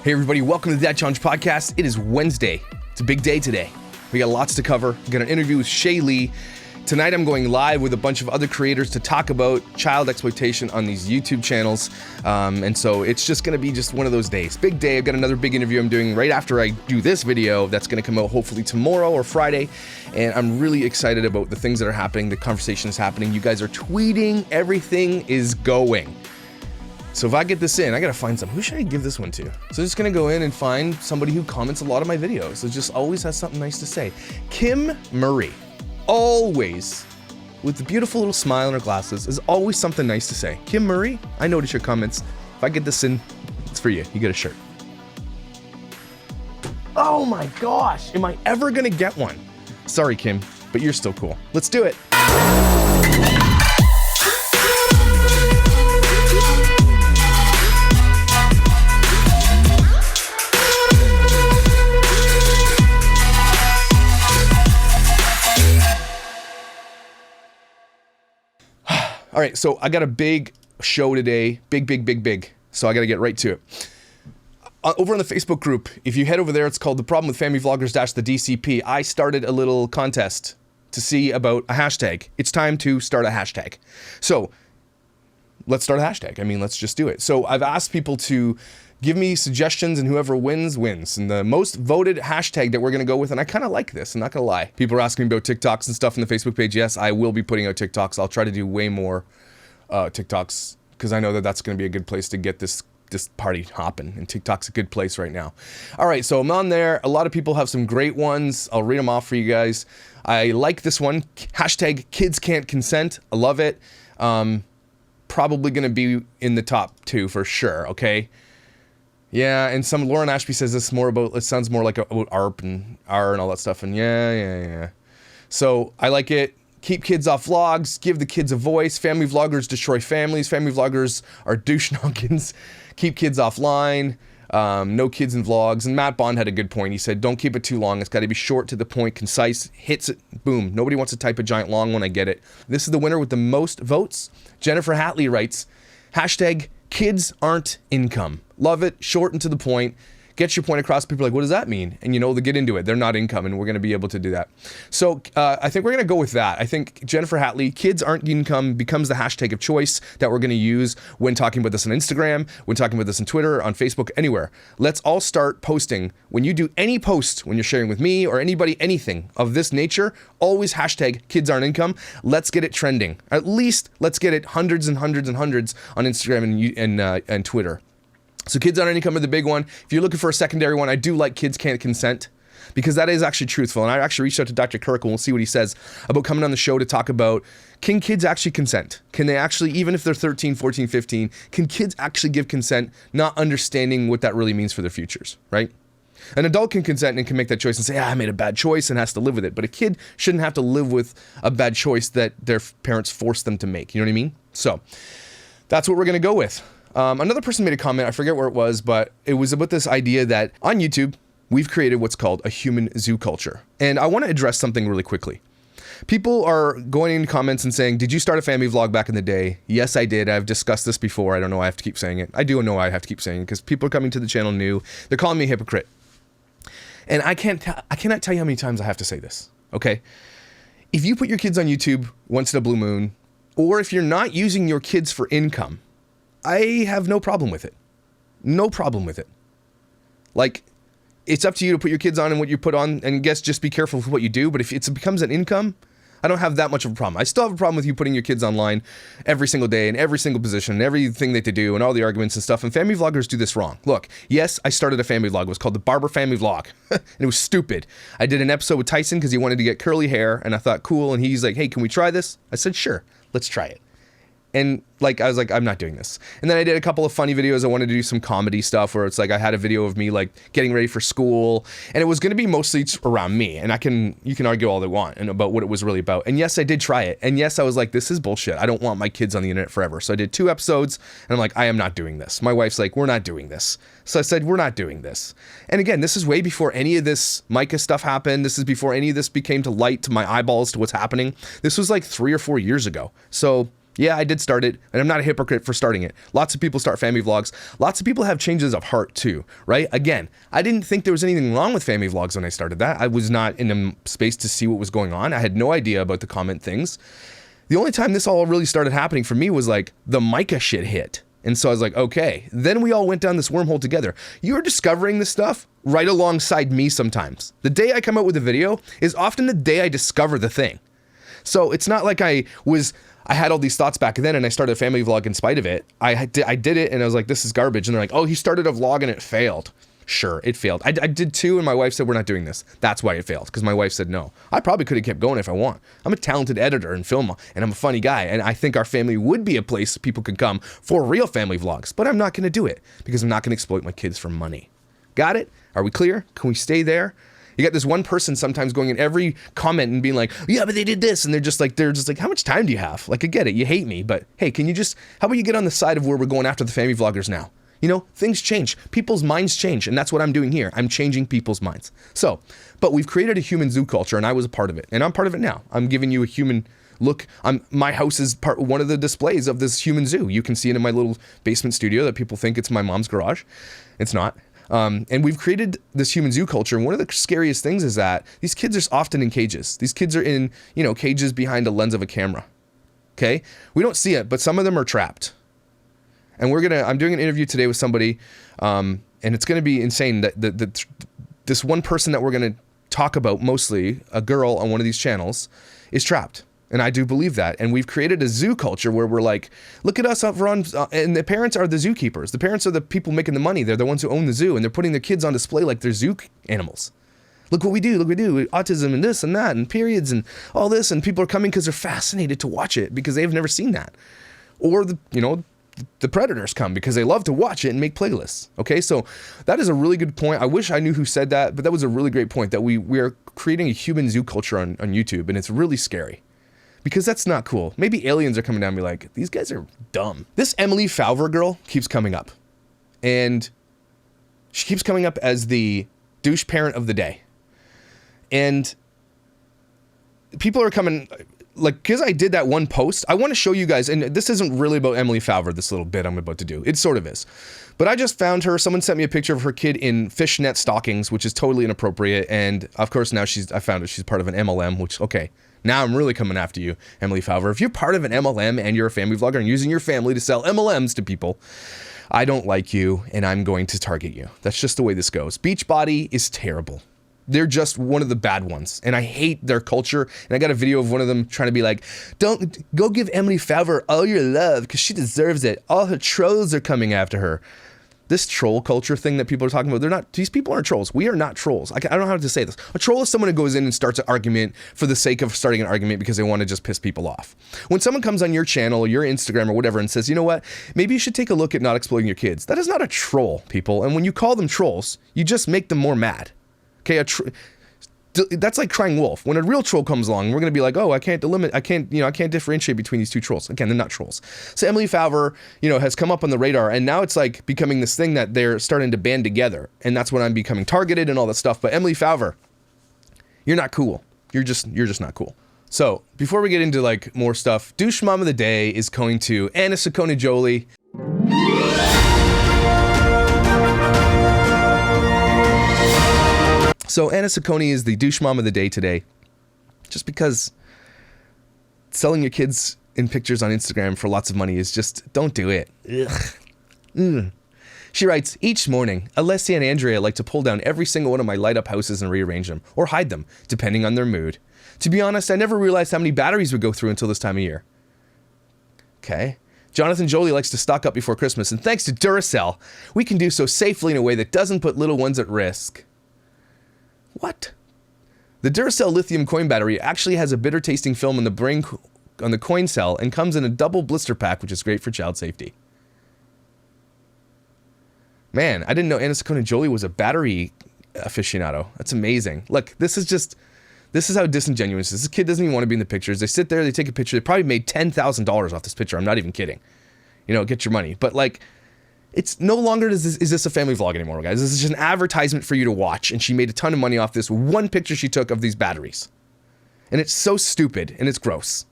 Hey everybody, welcome to the Dad Challenge Podcast. It is Wednesday. It's a big day today. We got lots to cover. We got an interview with Shaylee. Tonight I'm going live with a bunch of other creators to talk about child exploitation on these YouTube channels. And so it's just going to be just one of those days. Big day. I've got another big interview I'm doing right after I do this video that's going to come out hopefully tomorrow or Friday. And I'm really excited about the things that are happening. The conversation is happening. You guys are tweeting. Everything is going. So if I get this in, I gotta find some. Who should I give this one to? So I'm just gonna go in and find somebody who comments a lot of my videos. It just always has something nice to say. Kim Murray, always, with the beautiful little smile in her glasses, is always something nice to say. Kim Murray, I notice your comments. If I get this in, it's for you. You get a shirt. Oh my gosh, am I ever gonna get one? Sorry, Kim, but you're still cool. Let's do it. All right, so I got a big show today. Big. So I got to get right to it. Over on the Facebook group, if you head over there, it's called The Problem with Family Vloggers - the DCP. I started a little contest to see about a hashtag. It's time to start a hashtag. So let's start a hashtag. I mean, let's just do it. So I've asked people to give me suggestions, and whoever wins, wins. And the most voted hashtag that we're going to go with, and I kind of like this, I'm not going to lie. People are asking me about TikToks and stuff on the Facebook page. Yes, I will be putting out TikToks. I'll try to do way more TikToks, because I know that that's going to be a good place to get this party hopping, and TikTok's a good place right now. All right, so I'm on there. A lot of people have some great ones. I'll read them off for you guys. I like this one. Hashtag kids can't consent. I love it. Probably going to be in the top 2 for sure, okay? Yeah, and some Lauren Ashby says this more about, it sounds more like about ARP and R and all that stuff, and yeah. So I like it. Keep kids off vlogs, give the kids a voice. Family vloggers destroy families. Family vloggers are douche noggins. Keep kids offline. No kids in vlogs. And Matt Bond had a good point. He said, don't keep it too long. It's got to be short, to the point, concise, hits it, boom. Nobody wants to type a giant long one. I get it. This is the winner with the most votes. Jennifer Hatley writes, hashtag kids aren't income. Love it, short and to the point. Get your point across. People are like, what does that mean? And you know, they get into it. They're not income, and we're going to be able to do that. So I think we're going to go with that. I think Jennifer Hatley, kids aren't income, becomes the hashtag of choice that we're going to use when talking about this on Instagram, when talking about this on Twitter, on Facebook, anywhere. Let's all start posting. When you do any post, when you're sharing with me or anybody, anything of this nature, always hashtag kids aren't income. Let's get it trending. At least let's get it hundreds and hundreds and hundreds on Instagram and Twitter. So kids aren't income are the big one. If you're looking for a secondary one, I do like kids can't consent, because that is actually truthful. And I actually reached out to Dr. Kirk, and we'll see what he says about coming on the show to talk about, can kids actually consent? Can they actually, even if they're 13, 14, 15, can kids actually give consent, not understanding what that really means for their futures, right? An adult can consent and can make that choice and say, I made a bad choice, and has to live with it. But a kid shouldn't have to live with a bad choice that their parents forced them to make. You know what I mean? So that's what we're going to go with. Another person made a comment, I forget where it was, but it was about this idea that on YouTube, we've created what's called a human zoo culture. And I want to address something really quickly. People are going in comments and saying, did you start a family vlog back in the day? Yes, I did. I've discussed this before. I don't know why I have to keep saying it. I do know why I have to keep saying it, because people are coming to the channel new. They're calling me a hypocrite. And I cannot tell you how many times I have to say this, okay? If you put your kids on YouTube once in a blue moon, or if you're not using your kids for income, I have no problem with it. No problem with it. Like, it's up to you to put your kids on and what you put on, and I guess just be careful with what you do. But if it becomes an income, I don't have that much of a problem. I still have a problem with you putting your kids online every single day in every single position, and everything that they do, and all the arguments and stuff. And family vloggers do this wrong. Look, yes, I started a family vlog. It was called the Barbour Family Vlog. And it was stupid. I did an episode with Tyson because he wanted to get curly hair, and I thought, cool. And he's like, hey, can we try this? I said, sure, let's try it. And like, I was like, I'm not doing this. And then I did a couple of funny videos. I wanted to do some comedy stuff where it's like, I had a video of me like getting ready for school, and it was going to be mostly around me. And you can argue all they want and about what it was really about. And yes, I did try it. And yes, I was like, this is bullshit. I don't want my kids on the internet forever. So I did 2 episodes, and I'm like, I am not doing this. My wife's like, we're not doing this. So I said, we're not doing this. And again, this is way before any of this Micah stuff happened. This is before any of this became to light to my eyeballs to what's happening. This was like 3 or 4 years ago. So Yeah, I did start it, and I'm not a hypocrite for starting it. Lots of people start family vlogs. Lots of people have changes of heart too, right? Again, I didn't think there was anything wrong with family vlogs when I started that. I was not in a space to see what was going on. I had no idea about the comment things. The only time this all really started happening for me was like the Micah shit hit. And so I was like, okay. Then we all went down this wormhole together. You're discovering this stuff right alongside me sometimes. The day I come out with a video is often the day I discover the thing. So it's not like I had all these thoughts back then and I started a family vlog in spite of it. I did it and I was like, this is garbage. And they're like, oh, he started a vlog and it failed. Sure, it failed. I did too, and my wife said, we're not doing this. That's why it failed, because my wife said no. I probably could have kept going if I want. I'm a talented editor and film, and I'm a funny guy, and I think our family would be a place people could come for real family vlogs, but I'm not going to do it, because I'm not going to exploit my kids for money. Got it? Are we clear? Can we stay there? You got this one person sometimes going in every comment and being like, yeah, but they did this, and they're just like, how much time do you have? Like, I get it, you hate me, but hey, how about you get on the side of where we're going after the family vloggers now? You know, things change. People's minds change, and that's what I'm doing here. I'm changing people's minds. So, but we've created a human zoo culture, and I was a part of it, and I'm part of it now. I'm giving you a human look. My house is one of the displays of this human zoo. You can see it in my little basement studio that people think it's my mom's garage. It's not. And we've created this human zoo culture, and one of the scariest things is that these kids are often in cages. These kids are in, cages behind a lens of a camera. Okay? We don't see it, but some of them are trapped. And I'm doing an interview today with somebody, and it's going to be insane that this one person that we're going to talk about, mostly a girl on one of these channels, is trapped. And I do believe that. And we've created a zoo culture where we're like, look at us up front, and the parents are the zookeepers. The parents are the people making the money. They're the ones who own the zoo, and they're putting their kids on display like they're zoo animals. Look what we do, autism and this and that and periods and all this, and people are coming because they're fascinated to watch it because they've never seen that. Or the predators come because they love to watch it and make playlists. Okay, so that is a really good point. I wish I knew who said that, but that was a really great point, that we are creating a human zoo culture on YouTube, and it's really scary because that's not cool. Maybe aliens are coming down and be like, these guys are dumb. This Emily Faulver girl keeps coming up, and she keeps coming up as the douche parent of the day. And people are coming, like, because I did that one post, I want to show you guys, and this isn't really about Emily Faulver, this little bit I'm about to do. It sort of is. But I just found her, someone sent me a picture of her kid in fishnet stockings, which is totally inappropriate, and of course now I found out she's part of an MLM, which, okay, now I'm really coming after you, Emily Faulver. If you're part of an MLM and you're a family vlogger and using your family to sell MLMs to people, I don't like you, and I'm going to target you. That's just the way this goes. Beachbody is terrible. They're just one of the bad ones, and I hate their culture. And I got a video of one of them trying to be like, don't go give Emily Faulver all your love because she deserves it. All her trolls are coming after her. This troll culture thing that people are talking about, these people aren't trolls. We are not trolls. I don't know how to say this. A troll is someone who goes in and starts an argument for the sake of starting an argument because they want to just piss people off. When someone comes on your channel or your Instagram or whatever and says, you know what, maybe you should take a look at not exploiting your kids. That is not a troll, people. And when you call them trolls, you just make them more mad. Okay, that's like crying wolf. When a real troll comes along, we're gonna be like, oh, I can't differentiate between these two trolls. Again, they're not trolls. So Emily Faulver, has come up on the radar, and now it's like becoming this thing that they're starting to band together, and that's when I'm becoming targeted and all that stuff. But Emily Faulver, you're not cool. You're just not cool. So before we get into like more stuff, Douche Mom of the Day is going to Anna Ciccone-Jolie. So Anna Ciccone is the douche mom of the day today, just because selling your kids in pictures on Instagram for lots of money is just, don't do it. Ugh. She writes, each morning, Alessia and Andrea like to pull down every single one of my light up houses and rearrange them, or hide them, depending on their mood. To be honest, I never realized how many batteries would go through until this time of year. Okay. Jonathan Jolie likes to stock up before Christmas, and thanks to Duracell, we can do so safely in a way that doesn't put little ones at risk. What? The Duracell lithium coin battery actually has a bitter tasting film on the coin cell and comes in a double blister pack, which is great for child safety. Man, I didn't know Anna Ciccone-Jolie was a battery aficionado. That's amazing. Look, this is how disingenuous this is. This kid doesn't even want to be in the pictures. They sit there, they take a picture. They probably made $10,000 off this picture. I'm not even kidding. Get your money. But like, it's no longer is this a family vlog anymore, guys. This is just an advertisement for you to watch, and she made a ton of money off this one picture she took of these batteries. And it's so stupid, and it's gross.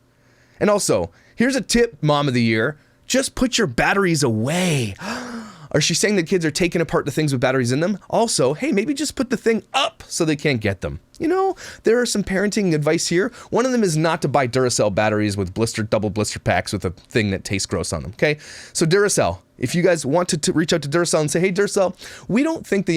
And also, Here's a tip, Mom of the Year. Just put your batteries away. Or she's saying that kids are taking apart the things with batteries in them. Also, hey, maybe just put the thing up so they can't get them. You know, there are some parenting advice here. One of them is not to buy Duracell batteries with double blister packs with a thing that tastes gross on them, okay? So Duracell, if you guys want to reach out to Duracell and say, hey, Duracell, we don't think that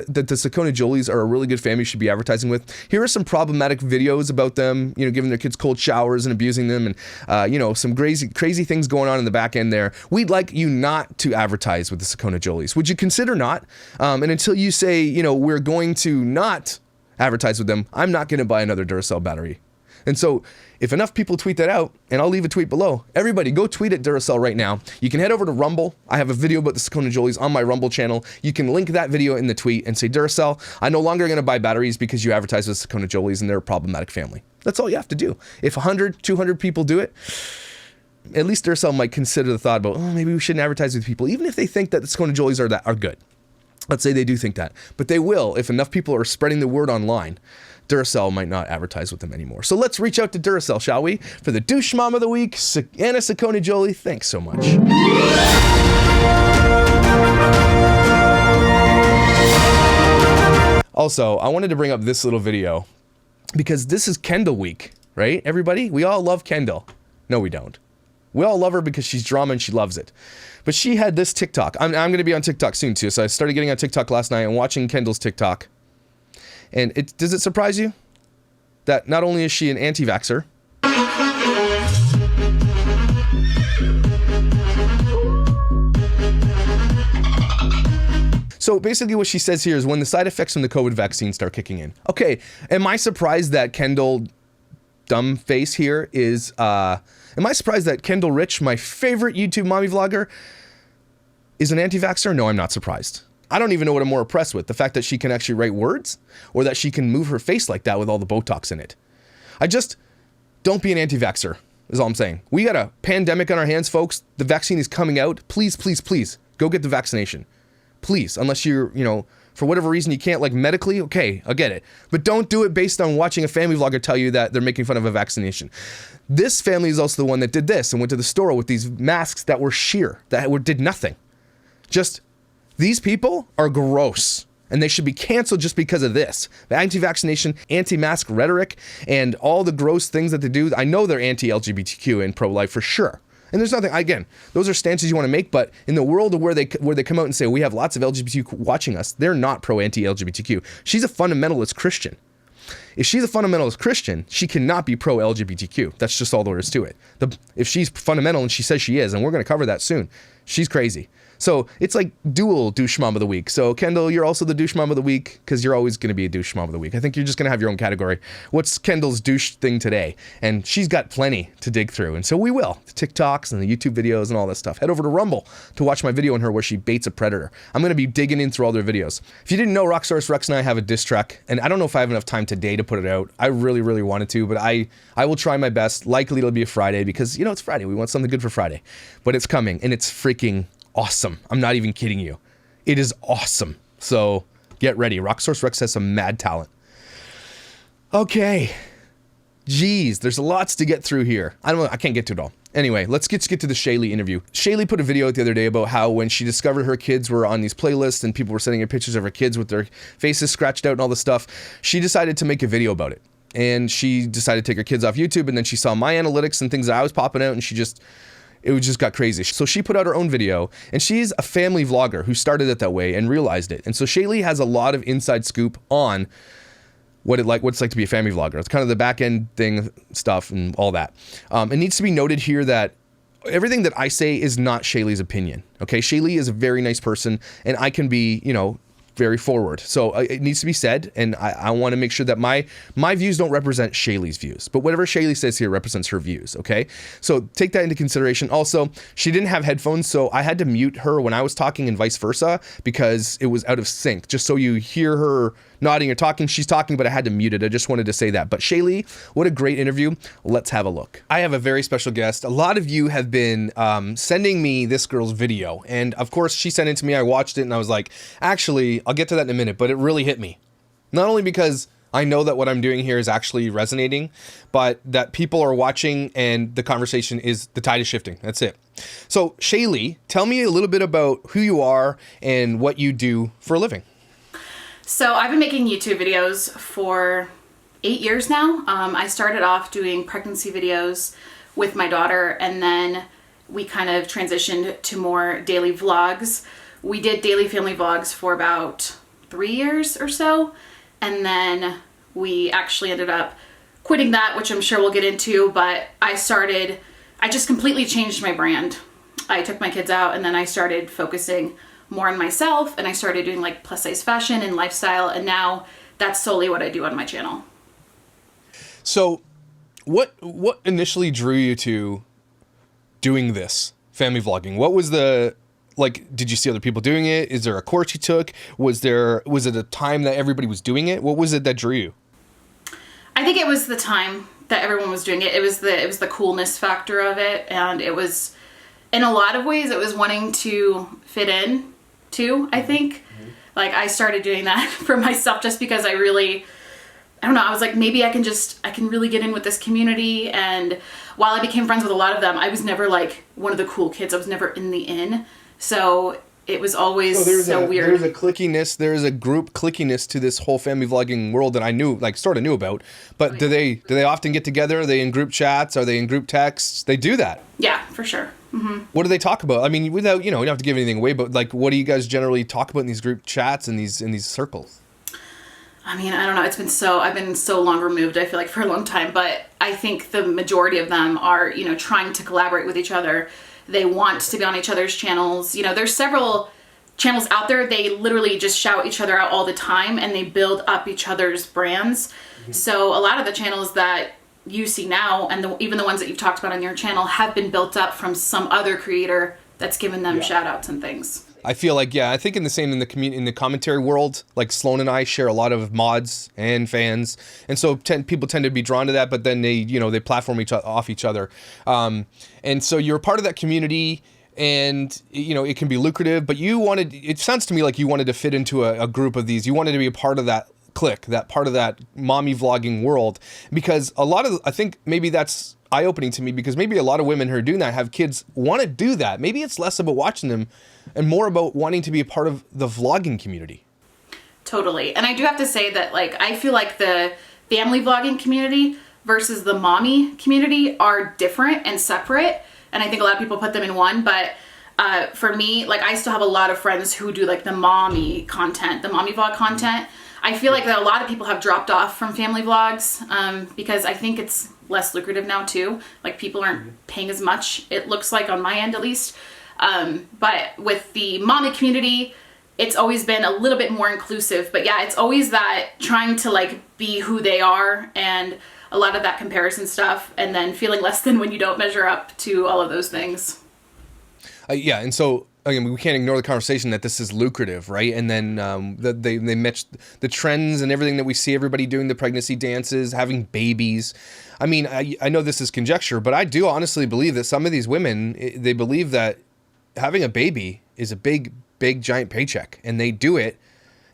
the Sakona Jolies are a really good family you should be advertising with. Here are some problematic videos about them, you know, giving their kids cold showers and abusing them and, you know, some crazy things going on in the back end there. We'd like you not to advertise with the Sakona Jolies. Would you consider not? And until you say, you know, we're going to not advertise with them, I'm not going to buy another Duracell battery. And so if enough people tweet that out, and I'll leave a tweet below, everybody go tweet at Duracell right now. You can head over to Rumble. I have a video about the Sakona Jolies on my Rumble channel. You can link that video in the tweet and say, Duracell, I'm no longer going to buy batteries because you advertise with Sakona Jolies and they're a problematic family. That's all you have to do. If 100, 200 people do it, at least Duracell might consider the thought about, oh, maybe we shouldn't advertise with people, even if they think that the Sakona Jolies are good. Let's say they do think that, but they will if enough people are spreading the word online. Duracell might not advertise with them anymore. So let's reach out to Duracell, shall we? For the Douche Mom of the Week, Anna Sakona Jolie, thanks so much. Also, I wanted to bring up this little video because this is Kendall week, right? Everybody, we all love Kendall. No, we don't. We all love her because she's drama and she loves it. But she had this TikTok. I'm going to be on TikTok soon too. So I started getting on TikTok last night and watching Kendall's TikTok. And does it surprise you that not only is she an anti-vaxxer, so basically what she says here is when the side effects from the COVID vaccine start kicking in. Okay, am I surprised that Kendall dumb face here is, am I surprised that Kendall Rich, my favorite YouTube mommy vlogger, is an anti-vaxxer? No, I'm not surprised. I don't even know what I'm more impressed with, the fact that she can actually write words or that she can move her face like that with all the Botox in it. Don't be an anti-vaxxer, is all I'm saying. We got a pandemic on our hands, folks. The vaccine is coming out. Please, please, please, go get the vaccination. Please, unless you're, you know, for whatever reason you can't, like medically, okay, I get it. But don't do it based on watching a family vlogger tell you that they're making fun of a vaccination. This family is also the one that did this and went to the store with these masks that were sheer, did nothing. These people are gross, and they should be canceled just because of this. The anti-vaccination, anti-mask rhetoric, and all the gross things that they do. I know they're anti-LGBTQ and pro-life for sure. And there's nothing, again, those are stances you want to make, but in the world of where they come out and say, we have lots of LGBTQ watching us, they're not pro-anti-LGBTQ. She's a fundamentalist Christian. If she's a fundamentalist Christian, she cannot be pro-LGBTQ. That's just all there is to it. If she's fundamental, and she says she is, and we're going to cover that soon, she's crazy. So it's like dual Douche Mom of the Week. So Kendall, you're also the Douche Mom of the Week because you're always going to be a Douche Mom of the Week. I think you're just going to have your own category. What's Kendall's douche thing today? And she's got plenty to dig through. And so we will. The TikToks and the YouTube videos and all that stuff. Head over to Rumble to watch my video on her where she baits a predator. I'm going to be digging in through all their videos. If you didn't know, Rocksaurus Rex and I have a diss track. And I don't know if I have enough time today to put it out. I really, really wanted to, but I will try my best. Likely it'll be a Friday because, you know, it's Friday. We want something good for Friday. But it's coming and it's freaking awesome. I'm not even kidding you. It is awesome. So get ready. Rocksaurus Rex has some mad talent. Okay. Jeez, there's lots to get through here. I can't get to it all. Anyway, let's get to the Shaylee interview. Shaylee put a video out the other day about how when she discovered her kids were on these playlists and people were sending her pictures of her kids with their faces scratched out and all this stuff, she decided to make a video about it. And she decided to take her kids off YouTube, and then she saw my analytics and things that I was popping out, and it just got crazy. So she put out her own video, and she's a family vlogger who started it that way and realized it. And so Shaylee has a lot of inside scoop on what it's like to be a family vlogger. It's kind of the back end thing stuff and all that. It needs to be noted here that everything that I say is not Shaylee's opinion. Okay, Shaylee is a very nice person, and I can be, you know, very forward. So it needs to be said, and I want to make sure that my views don't represent Shaylee's views, but whatever Shaylee says here represents her views, okay? So take that into consideration. Also, she didn't have headphones, so I had to mute her when I was talking and vice versa because it was out of sync, just so you hear her nodding or talking. She's talking, but I had to mute it. I just wanted to say that. But Shaylee, what a great interview. Let's have a look. I have a very special guest. A lot of you have been sending me this girl's video. And of course, she sent it to me. I watched it and I was like, actually, I'll get to that in a minute, but it really hit me. Not only because I know that what I'm doing here is actually resonating, but that people are watching and the conversation is, the tide is shifting. That's it. So Shaylee, tell me a little bit about who you are and what you do for a living. So I've been making YouTube videos for 8 years now. I started off doing pregnancy videos with my daughter, and then we kind of transitioned to more daily vlogs. We did daily family vlogs for about 3 years or so, and then we actually ended up quitting that, which I'm sure we'll get into, but I just completely changed my brand. I took my kids out, and then I started focusing more on myself, and I started doing like plus size fashion and lifestyle, and now that's solely what I do on my channel. So what initially drew you to doing this family vlogging? What was the, like, did you see other people doing it? Is there a course you took? Was it a time that everybody was doing it? What was it that drew you? I think it was the time that everyone was doing it. It was the coolness factor of it, and it was, in a lot of ways, it was wanting to fit in too, I think. Like, I started doing that for myself just because I don't know, I was like, maybe I can really get in with this community. And while I became friends with a lot of them, I was never like one of the cool kids. I was never in the in. So it was always so weird. There's a clickiness, there's a group clickiness to this whole family vlogging world that I knew, like sort of knew about. But do they often get together? Are they in group chats? Are they in group texts? They do that. Yeah, for sure. Mm-hmm. What do they talk about? I mean, without, you don't have to give anything away, but like, what do you guys generally talk about in these group chats and in these circles? I mean, I don't know. I've been so long removed, I feel like, for a long time, but I think the majority of them are, trying to collaborate with each other. They want to be on each other's channels. There's several channels out there. They literally just shout each other out all the time, and they build up each other's brands. Mm-hmm. So a lot of the channels that you see now, and even the ones that you've talked about on your channel, have been built up from some other creator that's given them shout outs and things. I feel like, I think in the commentary world, like Sloan and I share a lot of mods and fans, and so people tend to be drawn to that, but then they platform off each other, and so you're a part of that community, and it can be lucrative, but it sounds to me like you wanted to fit into a group of these. You wanted to be a part of that clique, that part of that mommy vlogging world, because I think maybe that's eye-opening to me, because maybe a lot of women who are doing that, have kids, want to do that. Maybe it's less about watching them and more about wanting to be a part of the vlogging community. Totally. And I do have to say that, like, I feel like the family vlogging community versus the mommy community are different and separate. And I think a lot of people put them in one, but for me, like, I still have a lot of friends who do like the mommy content, the mommy vlog content. I feel like that a lot of people have dropped off from family vlogs because I think it's less lucrative now too. Like, people aren't paying as much, it looks like, on my end at least. But with the mommy community, it's always been a little bit more inclusive. But yeah, it's always that trying to like be who they are, and a lot of that comparison stuff, and then feeling less than when you don't measure up to all of those things. And so, again, we can't ignore the conversation that this is lucrative, right? And then they match the trends and everything that we see, everybody doing the pregnancy dances, having babies. I mean, I know this is conjecture, but I do honestly believe that some of these women, they believe that having a baby is a big, giant paycheck, and they do it.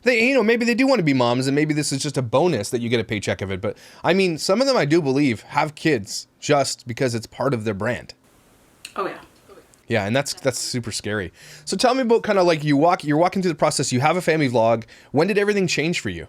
Maybe they do want to be moms, and maybe this is just a bonus that you get a paycheck of it. But I mean, some of them, I do believe, have kids just because it's part of their brand. Oh yeah. Yeah, and that's super scary. So tell me about kind of like you're walking through the process. You have a family vlog. When did everything change for you?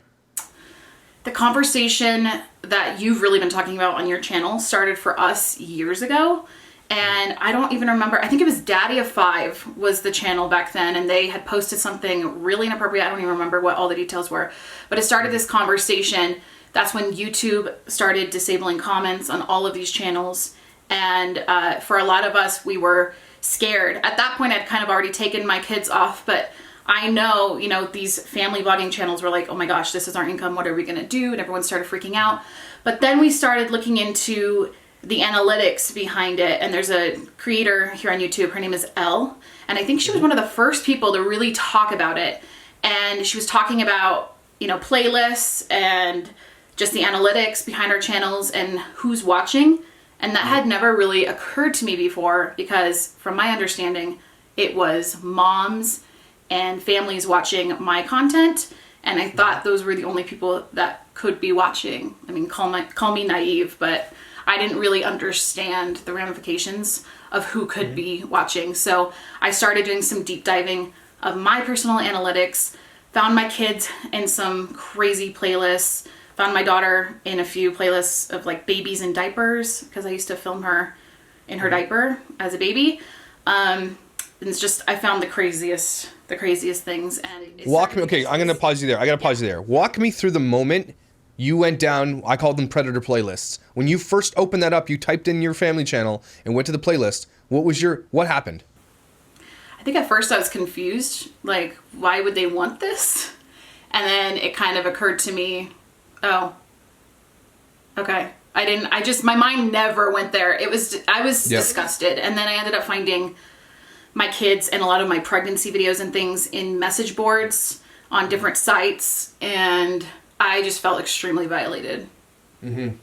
The conversation that you've really been talking about on your channel started for us years ago. And I don't even remember, I think it was Daddy of Five was the channel back then, and they had posted something really inappropriate. I don't even remember what all the details were, but it started this conversation. That's when YouTube started disabling comments on all of these channels. And for a lot of us, we were scared. At that point, I'd kind of already taken my kids off, but I know, these family vlogging channels were like, oh my gosh, this is our income. What are we going to do? And everyone started freaking out. But then we started looking into the analytics behind it. And there's a creator here on YouTube. Her name is Elle. And I think she was one of the first people to really talk about it. And she was talking about, playlists and just the analytics behind our channels and who's watching. And that had never really occurred to me before, because from my understanding, it was moms and families watching my content. And I thought those were the only people that could be watching. I mean, call me naive, but I didn't really understand the ramifications of who could be watching. So I started doing some deep diving of my personal analytics, found my kids in some crazy playlists, found my daughter in a few playlists of like babies in diapers, because I used to film her in her diaper as a baby. And it's just, I found the craziest things. And walk me. Okay, I'm gonna pause you there. I gotta pause you there. Walk me through the moment you went down. I called them predator playlists. When you first opened that up, you typed in your family channel and went to the playlist. What happened? I think at first I was confused. Like, why would they want this? And then it kind of occurred to me, oh, okay. My mind never went there. I was disgusted. And then I ended up finding my kids and a lot of my pregnancy videos and things in message boards on different sites. And I just felt extremely violated. And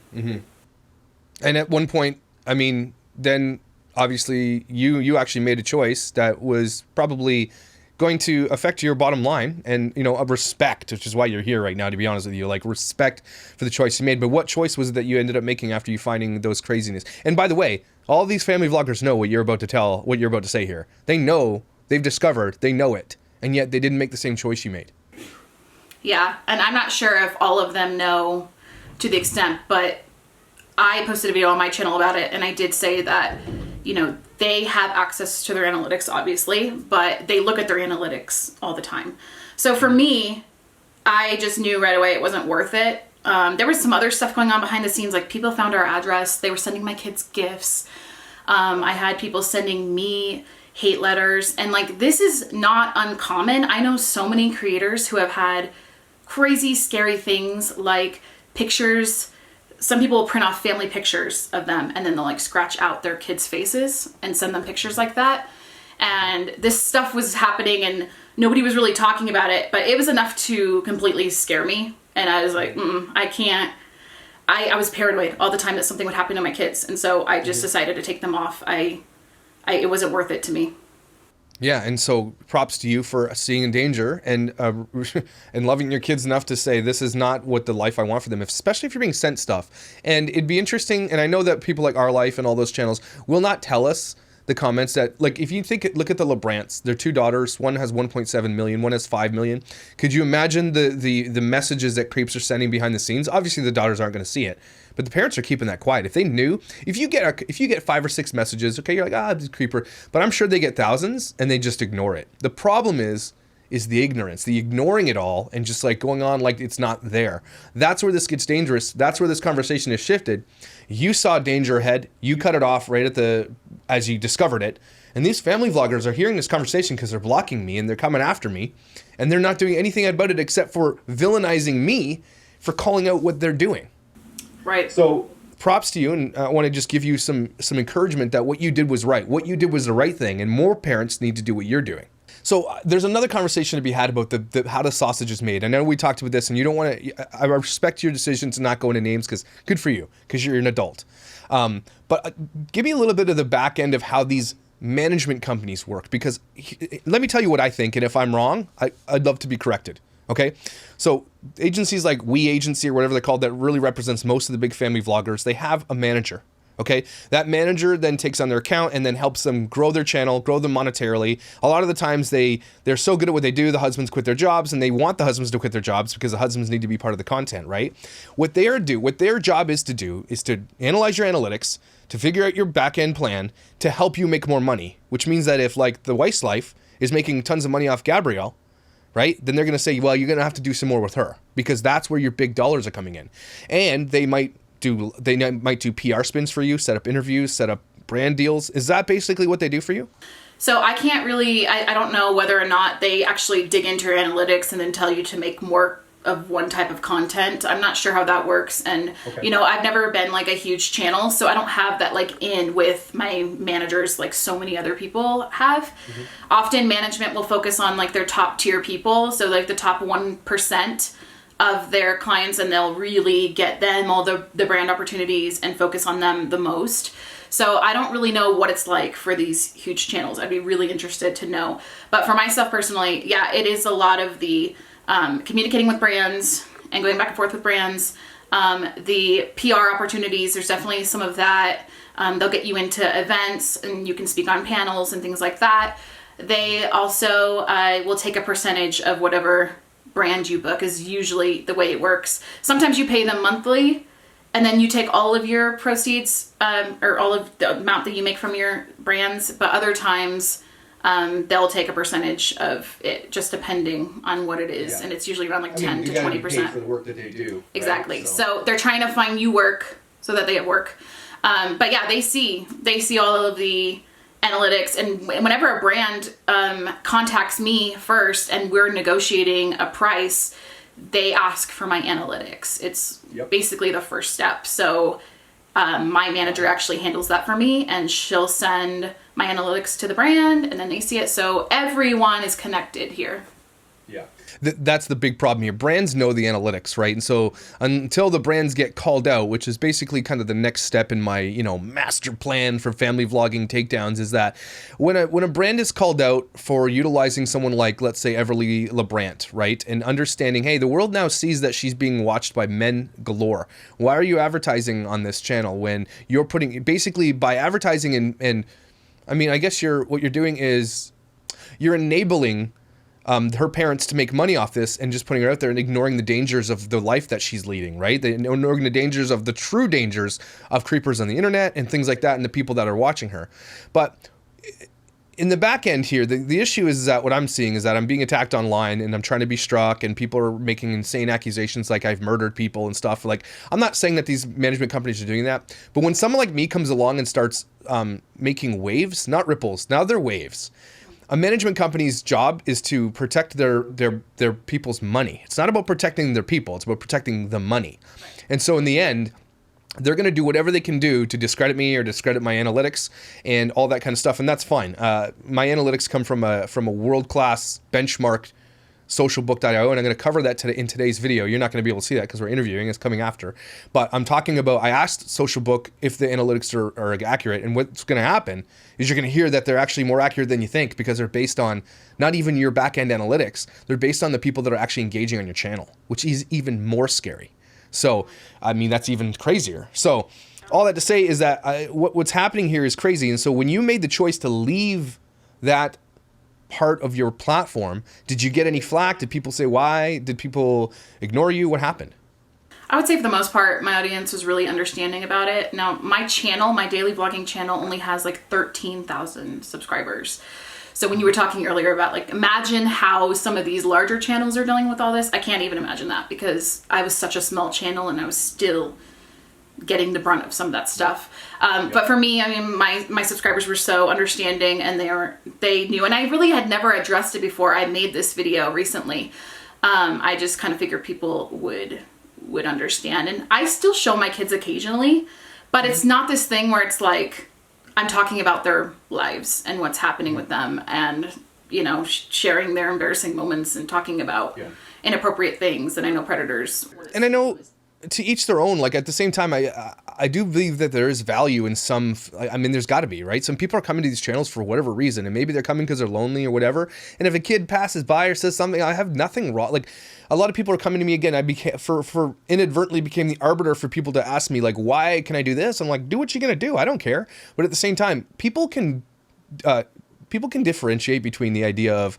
at one point, I mean, then obviously you actually made a choice that was probably going to affect your bottom line and, you know, a respect, which is why you're here right now, to be honest with you, like respect for the choice you made. But what choice was it that you ended up making after you finding those craziness? And by the way, all these family vloggers know what you're about to say here. They know, they've discovered, they know it. And yet they didn't make the same choice you made. Yeah. And I'm not sure if all of them know to the extent, but I posted a video on my channel about it. And I did say that, you know, they have access to their analytics, obviously, but they look at their analytics all the time. So for me, I just knew right away it wasn't worth it. There was some other stuff going on behind the scenes, like people found our address. They were sending my kids gifts. I had people sending me hate letters. And like, this is not uncommon. I know so many creators who have had crazy, scary things like pictures. Some people will print off family pictures of them and then they'll like scratch out their kids' faces and send them pictures like that. And this stuff was happening and nobody was really talking about it, but it was enough to completely scare me. And I was like, I can't. I was paranoid all the time that something would happen to my kids. And so I just decided to take them off. It wasn't worth it to me. Yeah, and so props to you for seeing in danger and loving your kids enough to say this is not what the life I want for them, especially if you're being sent stuff. And it'd be interesting, and I know that people like Our Life and all those channels will not tell us the comments that, like, if you look at the LeBrants, their two daughters, one has 1.7 million, one has 5 million. Could you imagine the messages that creeps are sending behind the scenes? Obviously, the daughters aren't going to see it, but the parents are keeping that quiet. If they knew, if you get 5 or 6 messages, okay, you're like, this creeper, but I'm sure they get thousands and they just ignore it. The problem is the ignorance, the ignoring it all and just like going on like it's not there. That's where this gets dangerous. That's where this conversation has shifted. You saw danger ahead. You cut it off right as you discovered it. And these family vloggers are hearing this conversation because they're blocking me and they're coming after me. And they're not doing anything about it except for villainizing me for calling out what they're doing. Right. So props to you. And I want to just give you some encouragement that what you did was right. What you did was the right thing. And more parents need to do what you're doing. So there's another conversation to be had about how the sausage is made. I know we talked about this, and you don't want to. I respect your decision to not go into names because good for you, because you're an adult. But give me a little bit of the back end of how these management companies work, because let me tell you what I think, and if I'm wrong, I'd love to be corrected. Okay, so agencies like We Agency or whatever they're called that really represents most of the big family vloggers, they have a manager. Okay, that manager then takes on their account and then helps them grow their channel, grow them monetarily. A lot of the times they're so good at what they do, the husbands quit their jobs, and they want the husbands to quit their jobs because the husbands need to be part of the content, right? What their job is to do is to analyze your analytics, to figure out your back end plan to help you make more money, which means that if like the wife's life is making tons of money off Gabrielle, right? Then they're going to say, well, you're going to have to do some more with her because that's where your big dollars are coming in. And they might do PR spins for you, set up interviews, set up brand deals. Is that basically what they do for you? So I can't really, I don't know whether or not they actually dig into your analytics and then tell you to make more of one type of content. I'm not sure how that works. And, you know, I've never been like a huge channel, so I don't have that like in with my managers like so many other people have. Mm-hmm. Often management will focus on like their top tier people. So like the top 1% of their clients, and they'll really get them all the brand opportunities and focus on them the most. So I don't really know what it's like for these huge channels. I'd be really interested to know. But for myself personally, yeah, it is a lot of the communicating with brands and going back and forth with brands. The PR opportunities, there's definitely some of that. They'll get you into events and you can speak on panels and things like that. They also will take a percentage of whatever brand you book, is usually the way it works. Sometimes you pay them monthly and then you take all of your proceeds, or all of the amount that you make from your brands, but other times they'll take a percentage of it, just depending on what it is. Yeah. And it's usually around like 10 to 20% for the work that they do. Exactly. Right? So they're trying to find you work so that they have work. But yeah, they see all of the analytics, and whenever a brand contacts me first and we're negotiating a price, they ask for my analytics. It's basically the first step. So my manager actually handles that for me, and she'll send my analytics to the brand and then they see it. So everyone is connected here. Yeah. That's the big problem here. Brands know the analytics, right? And so until the brands get called out, which is basically kind of the next step in my, master plan for family vlogging takedowns, is that when a brand is called out for utilizing someone like, let's say, Everly LeBrant, right? And understanding, hey, the world now sees that she's being watched by men galore. Why are you advertising on this channel when you're putting, basically by advertising and I mean, I guess what you're doing is you're enabling her parents to make money off this and just putting her out there and ignoring the dangers of the life that she's leading, right? Ignoring the dangers of the true dangers of creepers on the internet and things like that and the people that are watching her. But in the back end here, the issue is that what I'm seeing is that I'm being attacked online and I'm trying to be struck and people are making insane accusations like I've murdered people and stuff. Like, I'm not saying that these management companies are doing that, but when someone like me comes along and starts making waves, not ripples, now they're waves. A management company's job is to protect their people's money. It's not about protecting their people. It's about protecting the money. And so in the end, they're going to do whatever they can do to discredit me or discredit my analytics and all that kind of stuff. And that's fine. My analytics come from a world-class benchmarked socialbook.io, and I'm going to cover that in today's video. You're not going to be able to see that because we're interviewing. It's coming after. But I'm talking about, I asked Socialbook if the analytics are accurate, and what's going to happen is you're going to hear that they're actually more accurate than you think, because they're based on not even your back-end analytics. They're based on the people that are actually engaging on your channel, which is even more scary. So, I mean, that's even crazier. So, all that to say is that what's happening here is crazy. And so when you made the choice to leave that part of your platform, did you get any flack? Did people say why? Did people ignore you? What happened? I would say for the most part, my audience was really understanding about it. Now, my channel, my daily vlogging channel, only has like 13,000 subscribers. So when you were talking earlier about, like, imagine how some of these larger channels are dealing with all this, I can't even imagine that, because I was such a small channel and I was still getting the brunt of some of that stuff. But for me, I mean, my subscribers were so understanding, and they knew, and I really had never addressed it before I made this video recently. I just kind of figured people would understand, and I still show my kids occasionally, but it's not this thing where it's like I'm talking about their lives and what's happening with them, and sharing their embarrassing moments and talking about inappropriate things. And I know predators. And I know, to each their own. Like, at the same time, I do believe that there is value in some. I mean, there's got to be, right? Some people are coming to these channels for whatever reason, and maybe they're coming because they're lonely or whatever. And if a kid passes by or says something, I have nothing wrong. Like, a lot of people are coming to me again. I became for inadvertently became the arbiter for people to ask me, like, why can I do this? I'm like, do what you're gonna do. I don't care. But at the same time, people can differentiate between the idea of,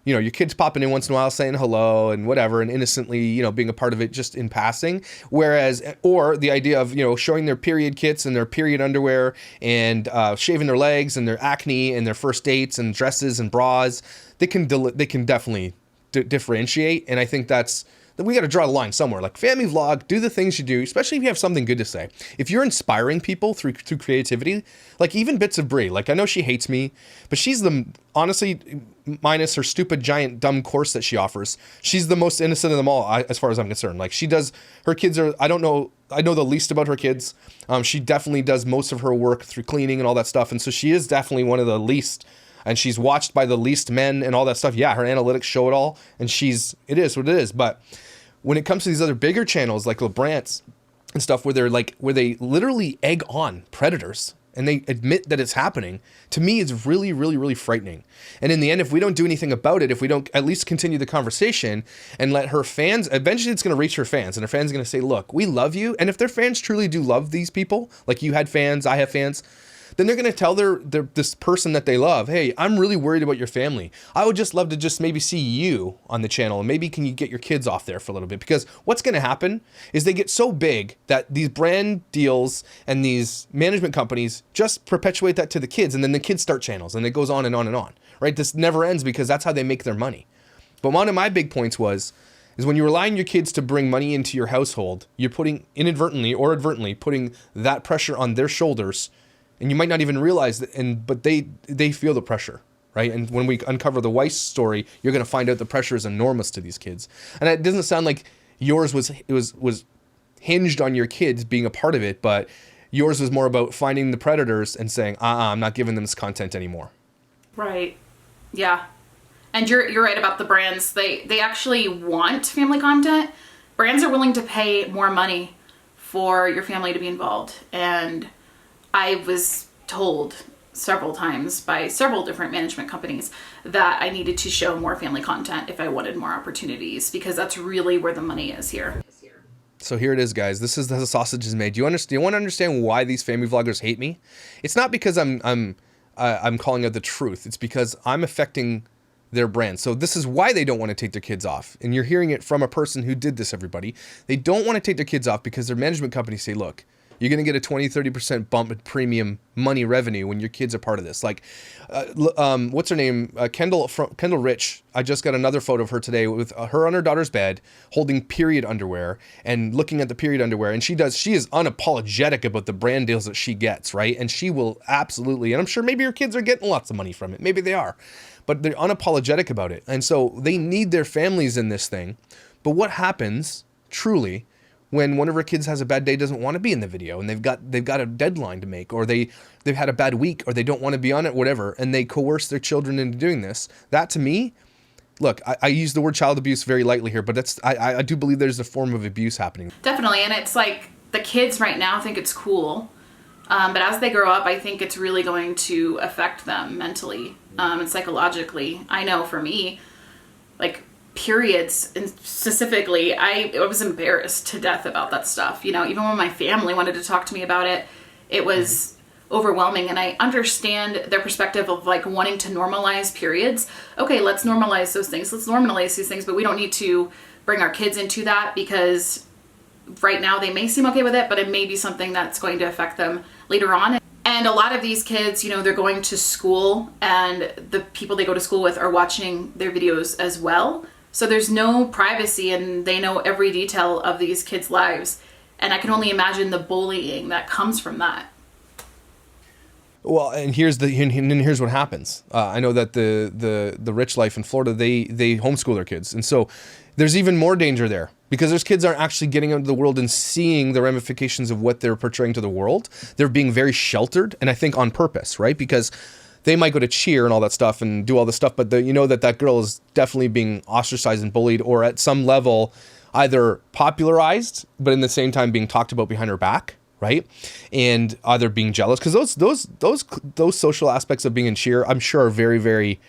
your kids popping in once in a while saying hello and whatever, and innocently, being a part of it just in passing. Whereas, or the idea of, showing their period kits and their period underwear and shaving their legs and their acne and their first dates and dresses and bras, they can definitely differentiate. And I think that we got to draw the line somewhere. Like, family vlog, do the things you do, especially if you have something good to say. If you're inspiring people through creativity, like even bits of Brie, like, I know she hates me, but she's honestly, minus her stupid, giant, dumb course that she offers, she's the most innocent of them all, as far as I'm concerned. Like, her kids are, I know the least about her kids. She definitely does most of her work through cleaning and all that stuff. And so she is definitely one of the least, and she's watched by the least men and all that stuff. Yeah, her analytics show it all, and it is what it is. But when it comes to these other bigger channels like LeBrant's and stuff, where they literally egg on predators, and they admit that it's happening, to me it's really, really, really frightening. And in the end, if we don't do anything about it, if we don't at least continue the conversation and let her fans, eventually it's going to reach her fans, and her fans are going to say, look, we love you. And if their fans truly do love these people, like you had fans, I have fans, then they're going to tell this person that they love, hey, I'm really worried about your family. I would just love to just maybe see you on the channel, and maybe can you get your kids off there for a little bit? Because what's going to happen is they get so big that these brand deals and these management companies just perpetuate that to the kids, and then the kids start channels, and it goes on and on and on, right? This never ends because that's how they make their money. But one of my big points is when you rely on your kids to bring money into your household, you're putting inadvertently or advertently putting that pressure on their shoulders. And you might not even realize that, but they feel the pressure, right? And when we uncover the Weiss story, you're going to find out the pressure is enormous to these kids. And it doesn't sound like yours was hinged on your kids being a part of it, but yours was more about finding the predators and saying, I'm not giving them this content anymore. Right. Yeah. And you're right about the brands. They actually want family content. Brands are willing to pay more money for your family to be involved. And I was told several times by several different management companies that I needed to show more family content if I wanted more opportunities, because that's really where the money is here. So here it is, guys. This is how the sausage is made. Do you want to understand why these family vloggers hate me? It's not because I'm calling out the truth. It's because I'm affecting their brand. So this is why they don't want to take their kids off. And you're hearing it from a person who did this, everybody. They don't want to take their kids off because their management companies say, look, you're going to get a 20-30% bump in premium money revenue when your kids are part of this. Like, what's her name? Kendall Rich. I just got another photo of her today with her on her daughter's bed holding period underwear and looking at the period underwear. And she is unapologetic about the brand deals that she gets, right? And she will absolutely, and I'm sure maybe her kids are getting lots of money from it. Maybe they are, but they're unapologetic about it. And so they need their families in this thing. But what happens truly when one of her kids has a bad day, doesn't want to be in the video, and they've got a deadline to make, or they've had a bad week, or they don't want to be on it, whatever, and they coerce their children into doing this? That, to me, look, I use the word child abuse very lightly here, but I do believe there's a form of abuse happening. Definitely, and it's like the kids right now think it's cool, but as they grow up, I think it's really going to affect them mentally and psychologically. I know for me, like, periods, and specifically, I was embarrassed to death about that stuff. You know, even when my family wanted to talk to me about it, it was overwhelming. And I understand their perspective of like wanting to normalize periods. Okay, let's normalize those things. Let's normalize these things, but we don't need to bring our kids into that, because right now they may seem okay with it, but it may be something that's going to affect them later on. And a lot of these kids, you know, they're going to school, and the people they go to school with are watching their videos as well. So there's no privacy, and they know every detail of these kids' lives. And I can only imagine the bullying that comes from that. Well, and here's what happens. I know that the rich life in Florida, they homeschool their kids. And so there's even more danger there, because those kids aren't actually getting out into the world and seeing the ramifications of what they're portraying to the world. They're being very sheltered, and I think on purpose, right? Because they might go to cheer and all that stuff and do all this stuff, but you know that girl is definitely being ostracized and bullied, or at some level either popularized, but in the same time being talked about behind her back, right? And either being jealous, because those social aspects of being in cheer, I'm sure, are very, very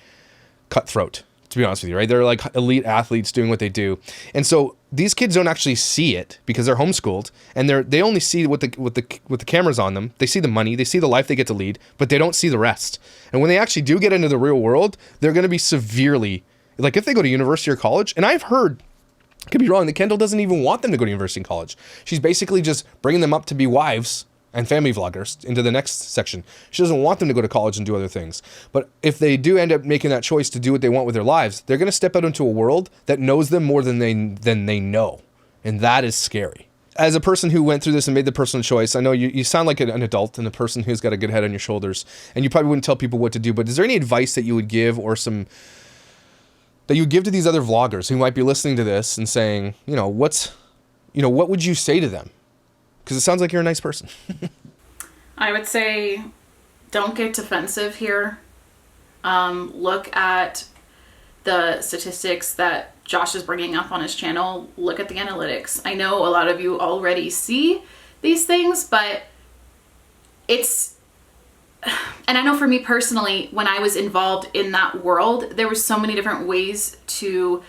cutthroat, to be honest with you, right? They're like elite athletes doing what they do. And so these kids don't actually see it because they're homeschooled, and they only see what the cameras on them. They see the money, they see the life they get to lead, but they don't see the rest. And when they actually do get into the real world, they're going to be severely, like if they go to university or college, and I've heard, could be wrong, that Kendall doesn't even want them to go to university and college. She's basically just bringing them up to be wives and family vloggers into the next section. She doesn't want them to go to college and do other things. But if they do end up making that choice to do what they want with their lives, they're going to step out into a world that knows them more than they know. And that is scary. As a person who went through this and made the personal choice, I know you sound like an adult and a person who's got a good head on your shoulders, and you probably wouldn't tell people what to do, but is there any advice that you would give, or that you would give to these other vloggers who might be listening to this and saying, what would you say to them? Because it sounds like you're a nice person. I would say, don't get defensive here. Look at the statistics that Josh is bringing up on his channel. Look at the analytics. I know a lot of you already see these things, but it's and I know for me personally, when I was involved in that world, there were so many different ways to